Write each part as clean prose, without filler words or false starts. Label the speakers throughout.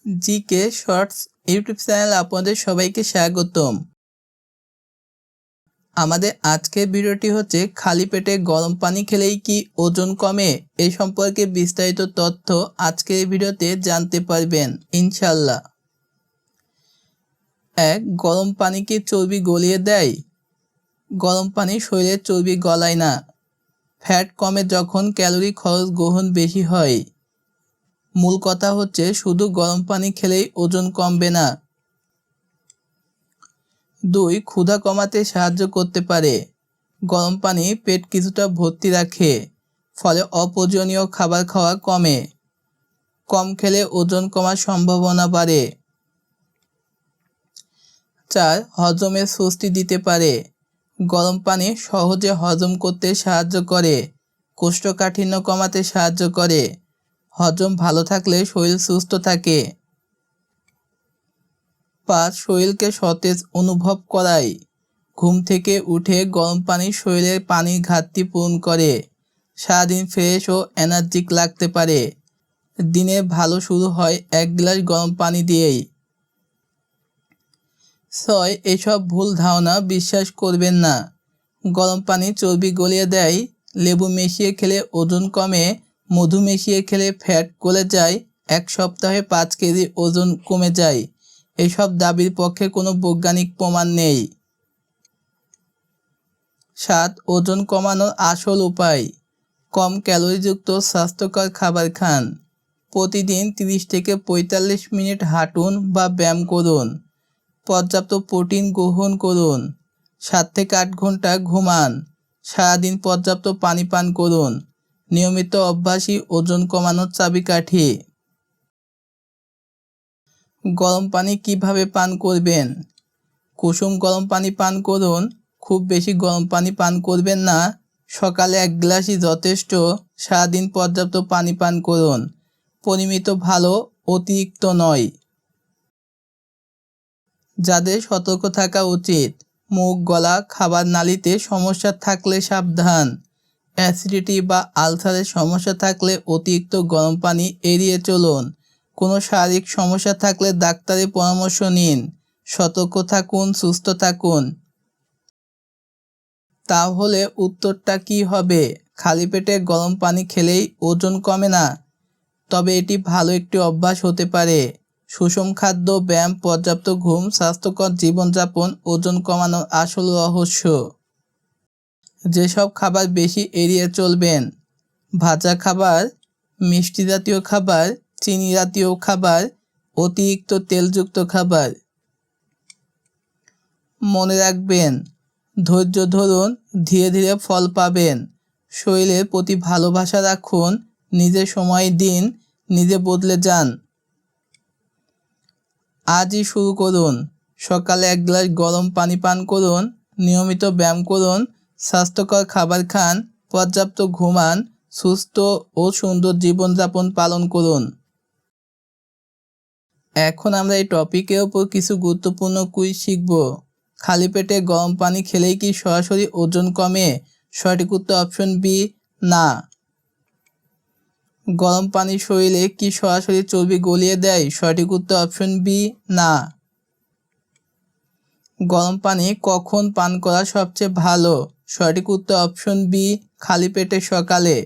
Speaker 1: GK shorts YouTube channel আপনাদের সবাইকে স্বাগতম। আমাদের আজকের ভিডিওটি হচ্ছে খালি পেটে গরম পানি খেলেই কি ওজন কমে, এই সম্পর্কে বিস্তারিত তথ্য আজকের ভিডিওতে জানতে পারবেন ইনশাল্লাহ। গরম পানি কি চর্বি গলিয়ে দেয়? গরম পানি শরীরের চর্বি গলায় না, ফ্যাট কমে যখন ক্যালোরি খরচ গ্রহণ বেশি হয়। মূল কথা হচ্ছে শুধু গরম পানি খেলেই ওজন কমবে না। 2. ক্ষুধা কমাতে সাহায্য করতে পারে। গরম পানি পেট কিছুটা ভর্তি রাখে, ফলে অপ্রয়োজনীয় খাবার খাওয়া কমে। কম খেলে ওজন কমার সম্ভাবনা বাড়ে। 4. হজমে স্বস্তি দিতে পারে। গরম পানি সহজে হজম করতে সাহায্য করে, কোষ্ঠকাঠিন্য কমাতে সাহায্য করে। হজম ভালো থাকলে শরীর সুস্থ থাকে। 5. শরীরকে সতেজ অনুভব করায়। ঘুম থেকে উঠে গরম পানি শরীরের পানির ঘাটতি পূরণ করে, সারাদিন ফ্রেশ ও এনার্জিক লাগতে পারে। দিনের ভালো শুরু হয় 1 গ্লাস গরম পানি দিয়েই। 6. এসব ভুল ধারণা বিশ্বাস করবেন না। গরম পানি চর্বি গলিয়ে দেয়, লেবু মিশিয়ে খেলে ওজন কমে, মধু মিশিয়ে খেলে ফ্যাট গলে যায়, 1 সপ্তাহে 5 কেজি ওজন কমে যায়। এসব দাবির পক্ষে কোনো বৈজ্ঞানিক প্রমাণ নেই। 7. ওজন কমানোর আসল উপায়। কম ক্যালোরিযুক্ত স্বাস্থ্যকর খাবার খান। প্রতিদিন 30 থেকে 45 মিনিট হাঁটুন বা ব্যায়াম করুন। পর্যাপ্ত প্রোটিন গ্রহণ করুন। 7 থেকে 8 ঘন্টা ঘুমান। সারাদিন পর্যাপ্ত পানি পান করুন। নিয়মিত অভ্যাসই ওজন কমানোর চাবিকাঠি। গরম পানি কিভাবে পান করবেন? কুসুম গরম পানি পান করুন। খুব বেশি গরম পানি পান করবেন না। সকালে 1 গ্লাসই যথেষ্ট। সারাদিন পর্যাপ্ত পানি পান করুন। পরিমিত ভালো, অতিরিক্ত নয়। যাদের সতর্ক থাকা উচিত: মুখ, গলা, খাবার নালীতে সমস্যা থাকলে সাবধান। অ্যাসিডিটি বা আলসারের সমস্যা থাকলে অতিরিক্ত গরম পানি এড়িয়ে চলুন। কোনো শারীরিক সমস্যা থাকলে ডাক্তারের পরামর্শ নিন। সতর্ক থাকুন, সুস্থ থাকুন। তাহলে উত্তরটা কি হবে? খালি পেটে গরম পানি খেলেই ওজন কমে না, তবে এটি ভালো একটি অভ্যাস হতে পারে। সুষম খাদ্য, ব্যায়াম, পর্যাপ্ত ঘুম, স্বাস্থ্যকর জীবনযাপন ওজন কমানোর আসল রহস্য। যেসব খাবার বেশি এড়িয়ে চলবেন: ভাজা খাবার, মিষ্টি জাতীয় খাবার, চিনি জাতীয় খাবার, অতিরিক্ত তেলযুক্ত খাবার। মনে রাখবেন, ধৈর্য ধরুন, ধীরে ধীরে ফল পাবেন। শরীরের প্রতি ভালোবাসা রাখুন, নিজে সময় দিন, নিজে বদলে যান। আজই শুরু করুন। সকালে 1 গ্লাস গরম পানি পান করুন, নিয়মিত ব্যায়াম করুন, স্বাস্থ্যকর খাবার খান, পর্যাপ্ত ঘুমান, সুস্থ ও সুন্দর জীবনযাপন পালন করুন। এখন আমরা এই টপিকের উপর কিছু গুরুত্বপূর্ণ কুইজ শিখব। খালি পেটে গরম পানি খেলেই কি সরাসরি ওজন কমে? সঠিক উত্তর অপশন বি, না। গরম পানি শরীরে কি সরাসরি চর্বি গলিয়ে দেয়? সঠিক উত্তর অপশন বি, না। গরম পানি কখন পান করা সবচেয়ে ভালো? সঠিক উত্তর অপশন বি, খালি পেটে সকালে।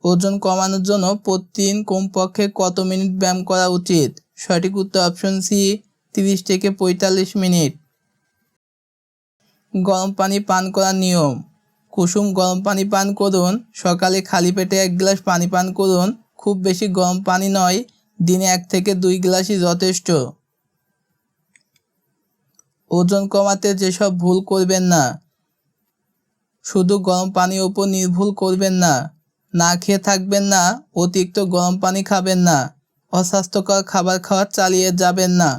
Speaker 1: ওজন কমানোর জন্য প্রতিদিন কমপক্ষে কত মিনিট ব্যায়াম করা উচিত? সঠিক উত্তর অপশন সি, 30 থেকে 45 মিনিট। গরম পানি পান করার নিয়ম: কুসুম গরম পানি পান করুন। সকালে খালি পেটে 1 গ্লাস পানি পান করুন। খুব বেশি গরম পানি নয়, দিনে 1 থেকে 2 গ্লাসই যথেষ্ট। ওজন কমাতে যেসব ভুল করবেন না: শুধু গরম পানির উপর নির্ভর করবেন না, না খেয়ে থাকবেন না, অতিরিক্ত গরম পানি খাবেন না, অস্বাস্থ্যকর খাবার খাওয়া চালিয়ে যাবেন না।